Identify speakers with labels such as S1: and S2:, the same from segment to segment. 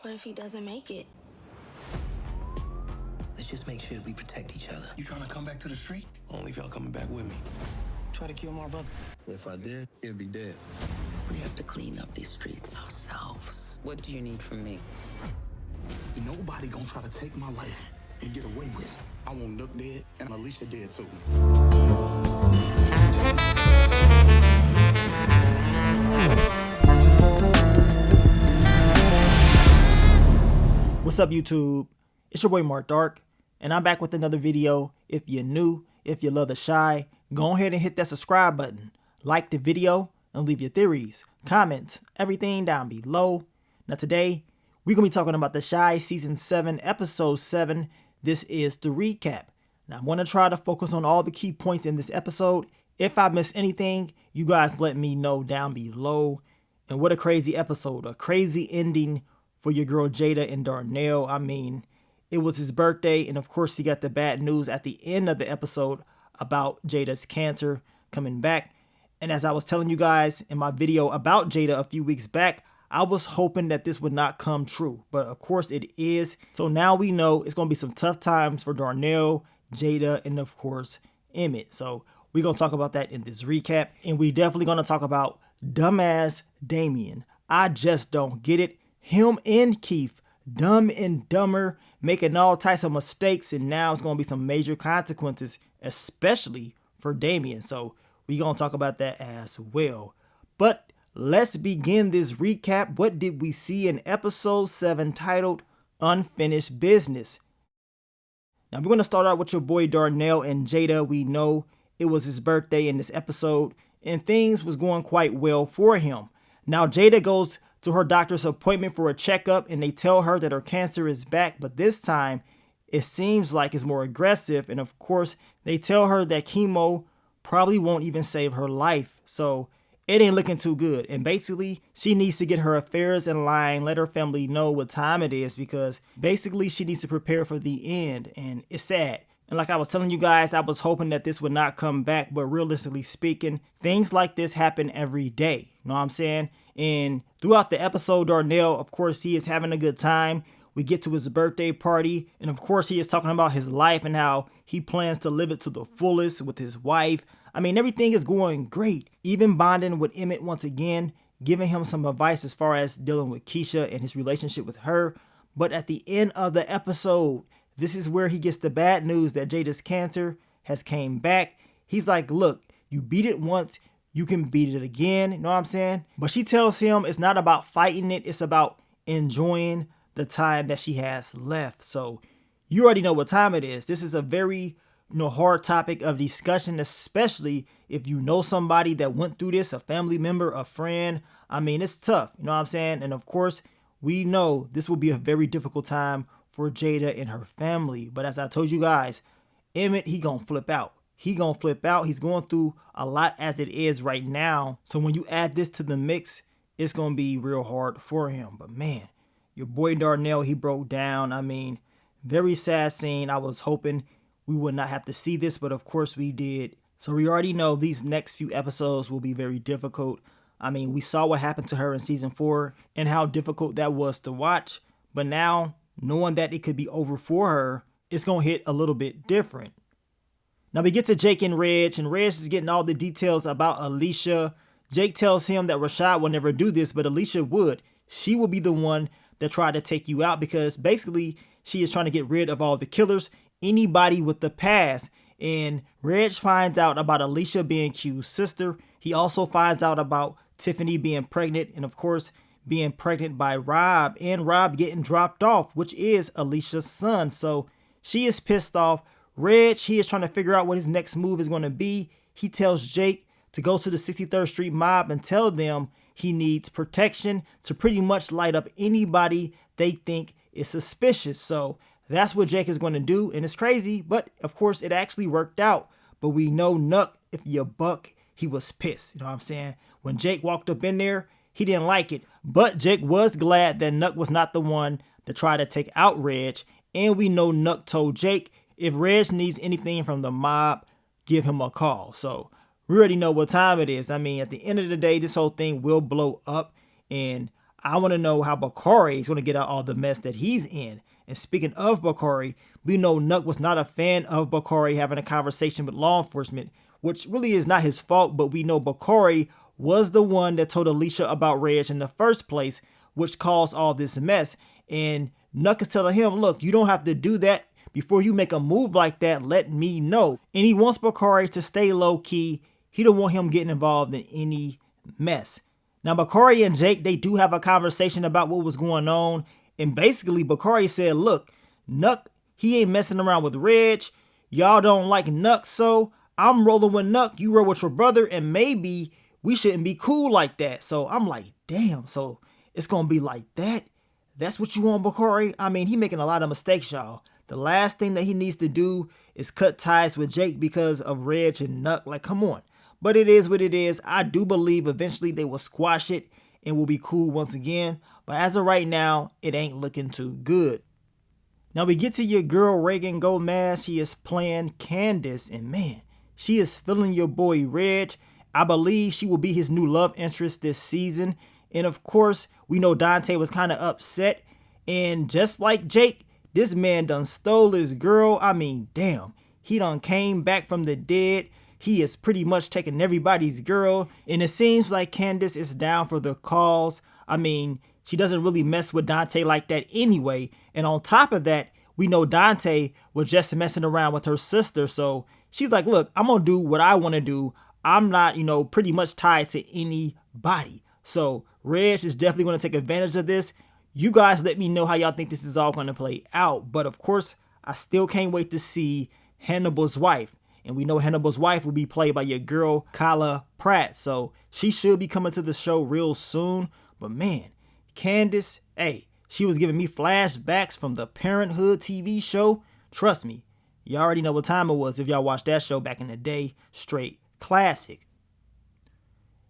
S1: What if he doesn't make it?
S2: Let's just make sure we protect each other.
S3: You trying to come back to the street?
S4: Only if y'all coming back with me.
S3: Try to kill my brother.
S4: If I did, he'd be dead.
S5: We have to clean up these streets ourselves. What do you need from me?
S6: Nobody gonna try to take my life and get away with it. I want Nook dead and Alicia dead too.
S7: What's up, YouTube? It's your boy Mark Dark, and I'm back with another video. If you're new, if you love the Shy, go ahead and hit that subscribe button, like the video, and leave your theories, comments, everything down below. Now today, we're going to be talking about the Shy Season 7, Episode 7. This is the recap. Now I'm going to try to focus on all the key points in this episode. If I miss anything, you guys let me know down below. And what a crazy episode, a crazy ending for your girl Jada and Darnell. I mean, it was his birthday, and of course he got the bad news at the end of the episode about Jada's cancer coming back. And as I was telling you guys in my video about Jada a few weeks back, I was hoping that this would not come true, but of course it is. So now we know it's going to be some tough times for Darnell, Jada, and of course Emit. So we're going to talk about that in this recap, and we definitely going to talk about dumbass Damian. I just don't get it. Him and Keith, dumb and dumber, making all types of mistakes, and now it's going to be some major consequences, especially for Damian. So we're going to talk about that as well. But let's begin this recap. What did we see in episode 7 titled Unfinished Business? Now we're going to start out with your boy Darnell and Jada. We know it was his birthday in this episode, and things was going quite well for him. Now Jada goes to her doctor's appointment for a checkup, and they tell her that her cancer is back, but this time it seems like it's more aggressive, and of course they tell her that chemo probably won't even save her life, so it ain't looking too good. And basically she needs to get her affairs in line, let her family know what time it is, because basically she needs to prepare for the end, and it's sad. And like I was telling you guys, I was hoping that this would not come back, but realistically speaking, things like this happen every day. You know what I'm saying? And throughout the episode, Darnell, of course, he is having a good time. We get to his birthday party, and of course, he is talking about his life and how he plans to live it to the fullest with his wife. I mean, everything is going great. Even bonding with Emit once again, giving him some advice as far as dealing with Keisha and his relationship with her. But at the end of the episode, this is where he gets the bad news that Jada's cancer has came back. He's like, look, you beat it once, you can beat it again. You know what I'm saying? But she tells him it's not about fighting it. It's about enjoying the time that she has left. So you already know what time it is. This is a very hard topic of discussion, especially if you know somebody that went through this, a family member, a friend. I mean, it's tough. You know what I'm saying? And of course, we know this will be a very difficult time for Jada and her family. But as I told you guys, Emit, he gonna flip out. He gonna flip out. He's going through a lot as it is right now. So when you add this to the mix, it's gonna be real hard for him. But man, your boy Darnell, he broke down. I mean, very sad scene. I was hoping we would not have to see this, but of course we did. So we already know these next few episodes will be very difficult. I mean, we saw what happened to her in season 4 and how difficult that was to watch. But now, knowing that it could be over for her, it's gonna hit a little bit different. Now we get to Jake and Reg is getting all the details about Alicia. Jake tells him that Rashad will never do this, but Alicia would. She will be the one that tried to take you out, because basically she is trying to get rid of all the killers, anybody with the past. And Reg finds out about Alicia being Q's sister. He also finds out about Tiffany being pregnant, and of course being pregnant by Rob, and Rob getting dropped off, which is Alicia's son. So she is pissed off. Reg, he is trying to figure out what his next move is going to be. He tells Jake to go to the 63rd Street mob and tell them he needs protection to pretty much light up anybody they think is suspicious. So that's what Jake is going to do, and it's crazy, but of course it actually worked out. But we know Nuck, if you buck, he was pissed. You know what I'm saying? When Jake walked up in there, he didn't like it, but Jake was glad that Nuck was not the one to try to take out Reg. And we know Nuck told Jake, if Reg needs anything from the mob, give him a call. So we already know what time it is. I mean, at the end of the day, this whole thing will blow up, and I want to know how Bakari is going to get out all the mess that he's in. And speaking of Bakari, we know Nuck was not a fan of Bakari having a conversation with law enforcement, which really is not his fault, but we know Bakari was the one that told Alicia about Reg in the first place, which caused all this mess. And Nuck is telling him, look, you don't have to do that. Before you make a move like that, let me know. And he wants Bakari to stay low key. He don't want him getting involved in any mess. Now, Bari and Jake, they do have a conversation about what was going on. And basically, Bakari said, look, Nuck, he ain't messing around with Reg. Y'all don't like Nuck, so I'm rolling with Nuck. You roll with your brother, and maybe we shouldn't be cool like that. So I'm like, damn, so it's going to be like that? That's what you want, Bakari? I mean, he making a lot of mistakes, y'all. The last thing that he needs to do is cut ties with Jake because of Reg and Nuck. Like, come on. But it is what it is. I do believe eventually they will squash it and will be cool once again. But as of right now, it ain't looking too good. Now we get to your girl Reagan Gomez. She is playing Candace, and man, she is feeling your boy Reg. I believe she will be his new love interest this season. And of course, we know Dante was kind of upset. And just like Jake, this man done stole his girl. I mean, damn, he done came back from the dead. He is pretty much taking everybody's girl. And it seems like Candace is down for the cause. I mean, she doesn't really mess with Dante like that anyway. And on top of that, we know Dante was just messing around with her sister. So she's like, look, I'm going to do what I want to do. I'm not, pretty much tied to anybody. So Reg is definitely going to take advantage of this. You guys let me know how y'all think this is all going to play out. But of course, I still can't wait to see Hannibal's wife. And we know Hannibal's wife will be played by your girl, Kyla Pratt. So she should be coming to the show real soon. But man, Candace, hey, she was giving me flashbacks from the Parenthood TV show. Trust me, you already know what time it was if y'all watched that show back in the day. Straight classic.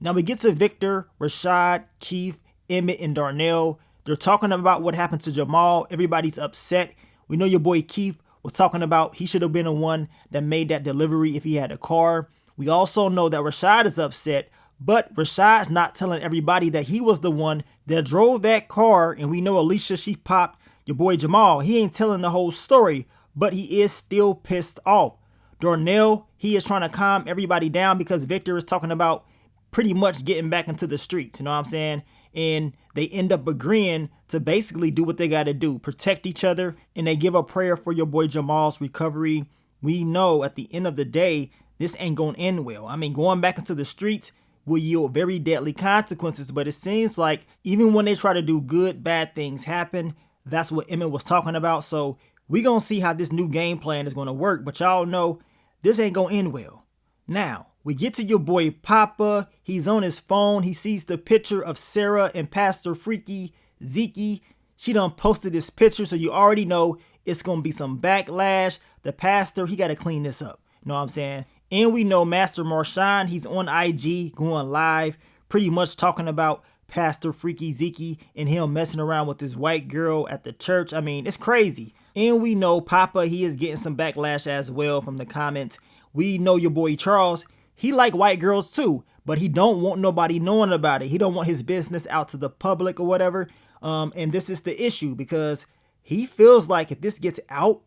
S7: Now we get to Victor, Rashad, Keith, Emit, and Darnell. They're talking about what happened to Jamal. Everybody's upset. We know your boy Keith was talking about he should have been the one that made that delivery if he had a car. We also know that Rashad is upset, but Rashad's not telling everybody that he was the one that drove that car. And we know Alicia, she popped your boy Jamal. He ain't telling the whole story, but he is still pissed off. Darnell, he is trying to calm everybody down because Victor is talking about pretty much getting back into the streets. You know what I'm saying? And they end up agreeing to basically do what they got to do, protect each other, and they give a prayer for your boy Jamal's recovery. We know at the end of the day, this ain't going to end well. I mean, going back into the streets will yield very deadly consequences, but it seems like even when they try to do good, bad things happen. That's what Emit was talking about. So we going to see how this new game plan is going to work, but y'all know this ain't going to end well. Now, we get to your boy Papa. He's on his phone. He sees the picture of Sarah and Pastor Freaky Zeke. She done posted this picture, so you already know it's going to be some backlash. The pastor, he got to clean this up. You know what I'm saying? And we know Master Marshawn, he's on IG going live, pretty much talking about Pastor Freaky Zeke and him messing around with this white girl at the church. I mean, it's crazy. And we know Papa, he is getting some backlash as well from the comments. We know your boy Charles, he like white girls too, but he don't want nobody knowing about it. He don't want his business out to the public or whatever. And this is the issue because he feels like if this gets out,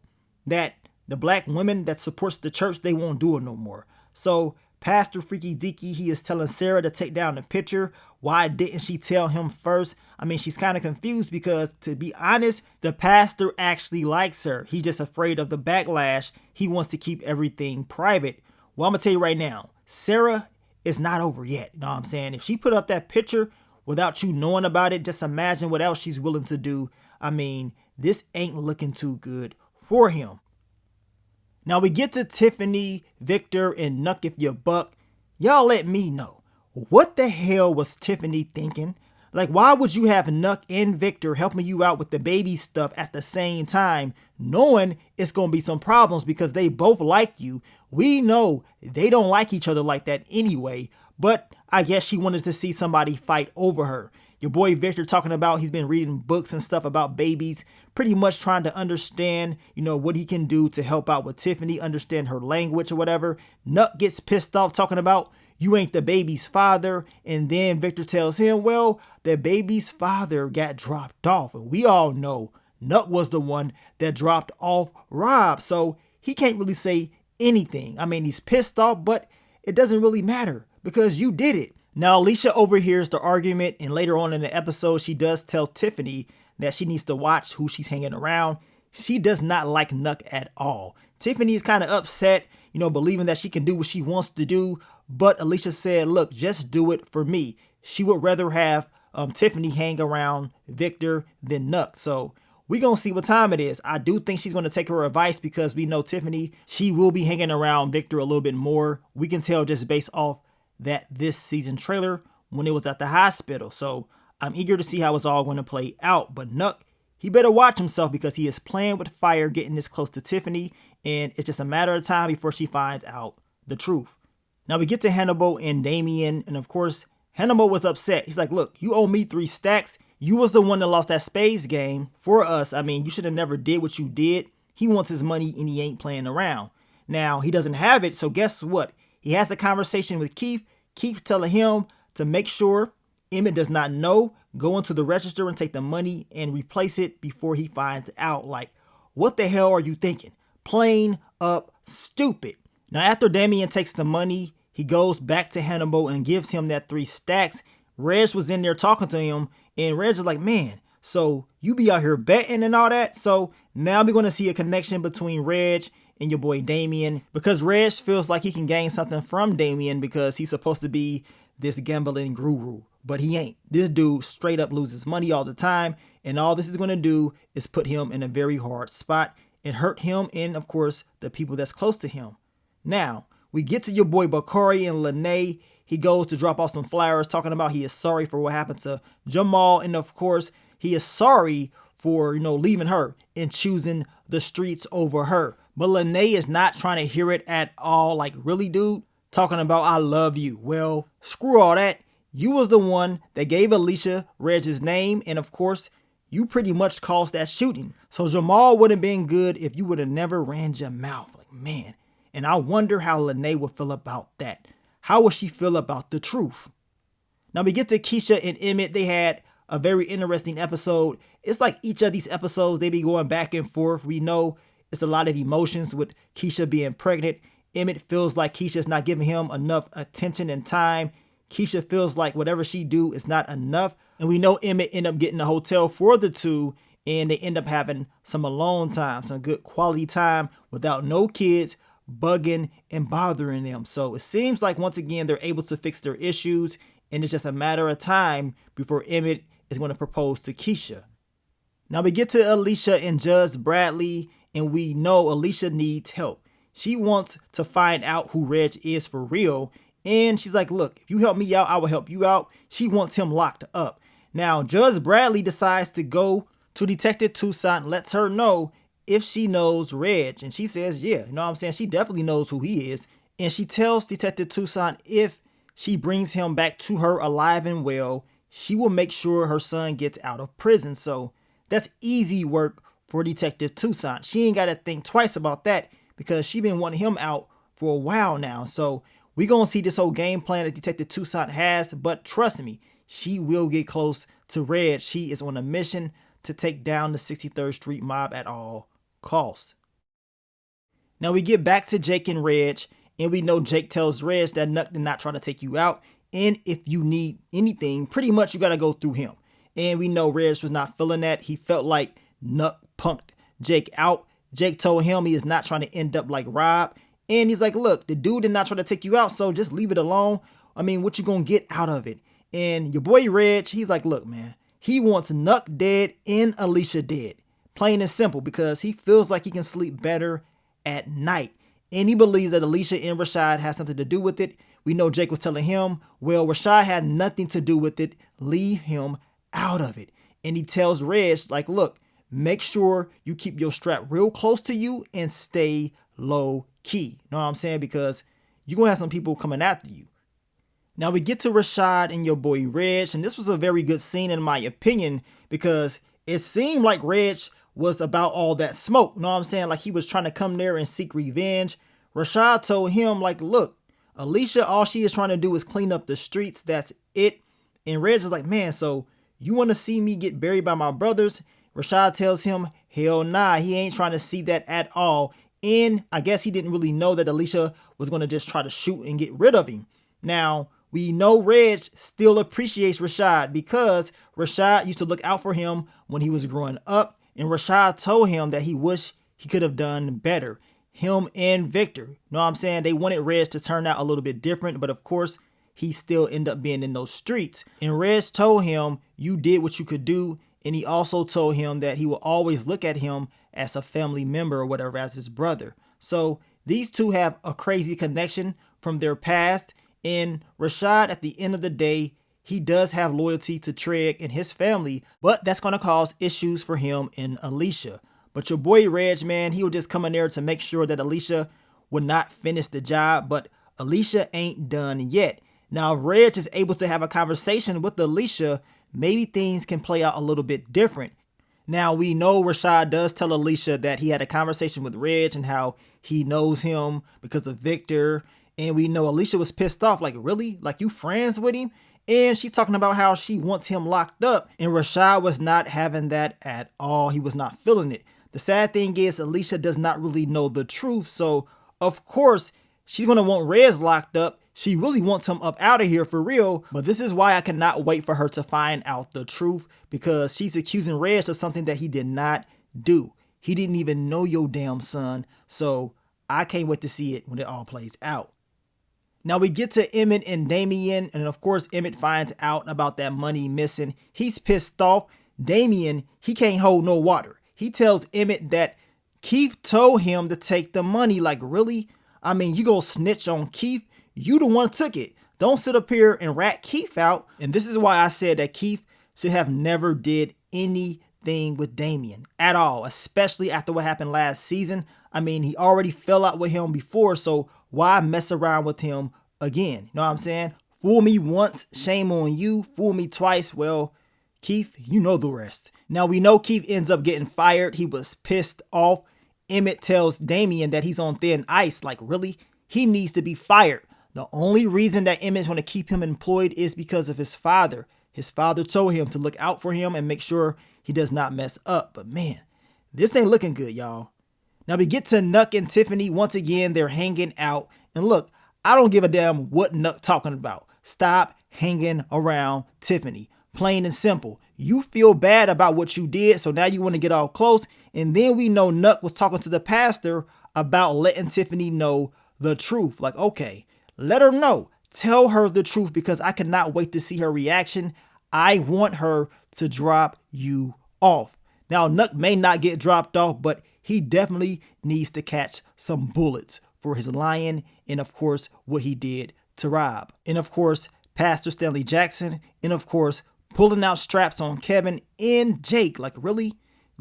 S7: that the black women that supports the church, they won't do it no more. So Pastor Freaky Zeke, he is telling Sarah to take down the picture. Why didn't she tell him first? I mean, she's kind of confused because, to be honest, the pastor actually likes her. He's just afraid of the backlash. He wants to keep everything private. Well, I'm going to tell you right now, Sarah is not over yet. You know what I'm saying? If she put up that picture without you knowing about it, just imagine what else she's willing to do. I mean, this ain't looking too good for him. Now we get to Tiffany, Victor, and Nuck If You Buck. Y'all let me know. What the hell was Tiffany thinking? Like, why would you have Nuck and Victor helping you out with the baby stuff at the same time, knowing it's going to be some problems because they both like you? We know they don't like each other like that anyway, but I guess she wanted to see somebody fight over her. Your boy Victor talking about he's been reading books and stuff about babies, pretty much trying to understand, what he can do to help out with Tiffany, understand her language or whatever. Nuck gets pissed off talking about, you ain't the baby's father. And then Victor tells him, well, the baby's father got dropped off. And we all know Nuck was the one that dropped off Rob. So he can't really say anything. I mean, he's pissed off, but it doesn't really matter because you did it. Now, Alicia overhears the argument, and later on in the episode, she does tell Tiffany that she needs to watch who she's hanging around. She does not like Nuck at all. Tiffany is kind of upset, believing that she can do what she wants to do. But Alicia said, look, just do it for me. She would rather have Tiffany hang around Victor than Nuck. So we're going to see what time it is. I do think she's going to take her advice because we know Tiffany, she will be hanging around Victor a little bit more. We can tell just based off that this season trailer when it was at the hospital. So I'm eager to see how it's all going to play out. But Nuck, he better watch himself because he is playing with fire getting this close to Tiffany. And it's just a matter of time before she finds out the truth. Now we get to Hannibal and Damian. And of course, Hannibal was upset. He's like, look, you owe me 3 stacks. You was the one that lost that spades game for us. I mean, you should have never did what you did. He wants his money and he ain't playing around. Now, he doesn't have it. So guess what? He has a conversation with Keith. Keith's telling him to make sure Emit does not know, go into the register and take the money and replace it before he finds out. Like, what the hell are you thinking? Plain up stupid. Now, after Damian takes the money, he goes back to Hannibal and gives him that 3 stacks. Reg was in there talking to him, and Reg is like, man, so you be out here betting and all that? So now we're going to see a connection between Reg and your boy Damian, because Reg feels like he can gain something from Damian because he's supposed to be this gambling guru, but he ain't. This dude straight up loses money all the time, and all this is going to do is put him in a very hard spot and hurt him and, of course, the people that's close to him. Now, we get to your boy Bakari and Lene. He goes to drop off some flowers talking about he is sorry for what happened to Jamal, and of course, he is sorry for, leaving her and choosing the streets over her. But Lene is not trying to hear it at all. Like, really, dude? Talking about I love you. Well, screw all that. You was the one that gave Alicia Reg's name, and of course, you pretty much caused that shooting. So Jamal would have been good if you would have never ran your mouth. Like, man. And I wonder how Lene would feel about that. How would she feel about the truth? Now we get to Keisha and Emit. They had a very interesting episode. It's like each of these episodes, they be going back and forth. We know it's a lot of emotions with Keisha being pregnant. Emit feels like Keisha's not giving him enough attention and time. Keisha feels like whatever she do is not enough. And we know Emit end up getting a hotel for the two, and they end up having some alone time, some good quality time without no kids bugging and bothering them. So it seems like once again they're able to fix their issues, and it's just a matter of time before Emit is going to propose to Keisha. Now we get to Alicia and Judge Bradley, and we know Alicia needs help. She wants to find out who Reg is for real, and she's like, look, if you help me out, I will help you out. She wants him locked up. Now Judge Bradley decides to go to Detective Toussaint, lets her know if she knows Reg, and she says, yeah, you know what I'm saying? She definitely knows who he is. And she tells Detective Toussaint if she brings him back to her alive and well, she will make sure her son gets out of prison. So that's easy work for Detective Toussaint. She ain't got to think twice about that because she been wanting him out for a while now. So we gonna see this whole game plan that Detective Toussaint has, but trust me, she will get close to Reg. She is on a mission to take down the 63rd Street mob at all cost. Now we get back to Jake and Reg, and we know Jake tells Reg that Nuck did not try to take you out, and if you need anything, pretty much you gotta go through him. And we know Reg was not feeling that. He felt like Nuck punked Jake out. Jake told him he is not trying to end up like Rob, and he's like, look, the dude did not try to take you out, so just leave it alone. I mean, what you gonna get out of it? And your boy Reg, he's like, look, man, he wants Nuck dead and Alicia dead. Plain and simple, because he feels like he can sleep better at night. And he believes that Alicia and Rashad has something to do with it. We know Jake was telling him, well, Rashad had nothing to do with it. Leave him out of it. And he tells Reg, like, look, make sure you keep your strap real close to you and stay low key. Know what I'm saying? Because you're going to have some people coming after you. Now we get to Rashad and your boy Reg. And this was a very good scene in my opinion, because it seemed like Reg was about all that smoke. Know what I'm saying? Like he was trying to come there and seek revenge. Rashad told him, like, look, Alicia, all she is trying to do is clean up the streets. That's it. And Reg is like, man, so you want to see me get buried by my brothers? Rashad tells him, hell nah, he ain't trying to see that at all. And I guess he didn't really know that Alicia was going to just try to shoot and get rid of him. Now, we know Reg still appreciates Rashad because Rashad used to look out for him when he was growing up. And Rashad told him that he wished he could have done better. Him and Victor, you know what I'm saying? They wanted Reg to turn out a little bit different, but of course, he still ended up being in those streets. And Reg told him, you did what you could do. And he also told him that he will always look at him as a family member or whatever, as his brother. So these two have a crazy connection from their past. And Rashad, at the end of the day, he does have loyalty to Treg and his family, but that's going to cause issues for him and Alicia. But your boy Reg, man, he was just coming there to make sure that Alicia would not finish the job, but Alicia ain't done yet. Now, if Reg is able to have a conversation with Alicia, maybe things can play out a little bit different. Now, we know Rashad does tell Alicia that he had a conversation with Reg and how he knows him because of Victor. And we know Alicia was pissed off, like, really? Like, you friends with him? And she's talking about how she wants him locked up. And Rashad was not having that at all. He was not feeling it. The sad thing is Alicia does not really know the truth. So, of course, she's going to want Reg locked up. She really wants him up out of here for real. But this is why I cannot wait for her to find out the truth, because she's accusing Reg of something that he did not do. He didn't even know your damn son. So I can't wait to see it when it all plays out. Now we get to Emit and Damian, and of course Emit finds out about that money missing. He's pissed off. Damian, he can't hold no water. He tells Emit that Keith told him to take the money. Like, really? I mean, you gonna snitch on Keith? You the one took it. Don't sit up here and rat Keith out. And this is why I said that Keith should have never did anything with Damian at all, especially after what happened last season. I mean, he already fell out with him before, so why mess around with him again? You know what I'm saying? Fool me once, shame on you. Fool me twice, well, Keith, you know the rest. Now we know Keith ends up getting fired. He was pissed off. Emit tells Damian that he's on thin ice. Like, really? He needs to be fired. The only reason that Emmit's going to keep him employed is because of his father. His father told him to look out for him and make sure he does not mess up. But man, this ain't looking good, y'all. Now we get to Nuck and Tiffany. Once again, they're hanging out. And look, I don't give a damn what Nuck talking about. Stop hanging around Tiffany. Plain and simple. You feel bad about what you did, so now you want to get all close. And then we know Nuck was talking to the pastor about letting Tiffany know the truth. Like, okay, let her know. Tell her the truth, because I cannot wait to see her reaction. I want her to drop you off. Now, Nuck may not get dropped off, but he definitely needs to catch some bullets for his lying and, of course, what he did to Rob. And, of course, Pastor Stanley Jackson. And, of course, pulling out straps on Kevin and Jake. Like, really?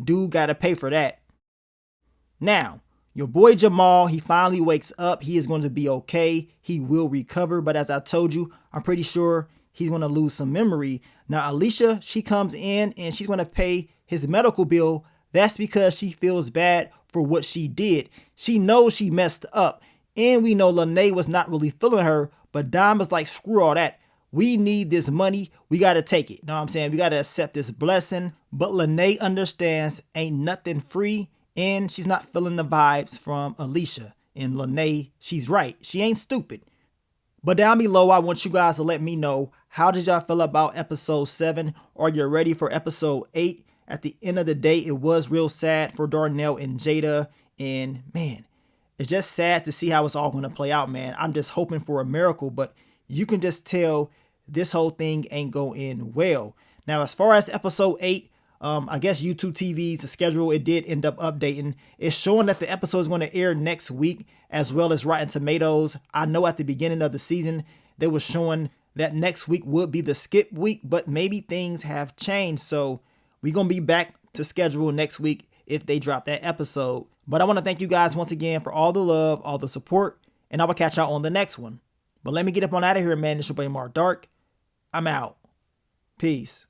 S7: Dude got to pay for that. Now, your boy Jamal, he finally wakes up. He is going to be okay. He will recover. But as I told you, I'm pretty sure he's going to lose some memory. Now, Alicia, she comes in and she's going to pay his medical bill. That's because she feels bad for what she did. She knows she messed up. And we know Lene was not really feeling her. But Dom is like, screw all that. We need this money. We got to take it. Know what I'm saying? We got to accept this blessing. But Lene understands ain't nothing free. And she's not feeling the vibes from Alicia. And Lene, she's right. She ain't stupid. But down below, I want you guys to let me know, how did y'all feel about episode 7? Are you ready for episode 8? At the end of the day, it was real sad for Darnell and Jada. And man, it's just sad to see how it's all going to play out, man. I'm just hoping for a miracle, but you can just tell this whole thing ain't going well. Now, as far as episode 8, I guess YouTube TV's the schedule, it did end up updating. It's showing that the episode is going to air next week, as well as Rotten Tomatoes. I know at the beginning of the season, they were showing that next week would be the skip week, but maybe things have changed. So we're going to be back to schedule next week if they drop that episode. But I want to thank you guys once again for all the love, all the support, and I will catch y'all on the next one. But let me get up on out of here, man. It's your boy Mark Dark. I'm out. Peace.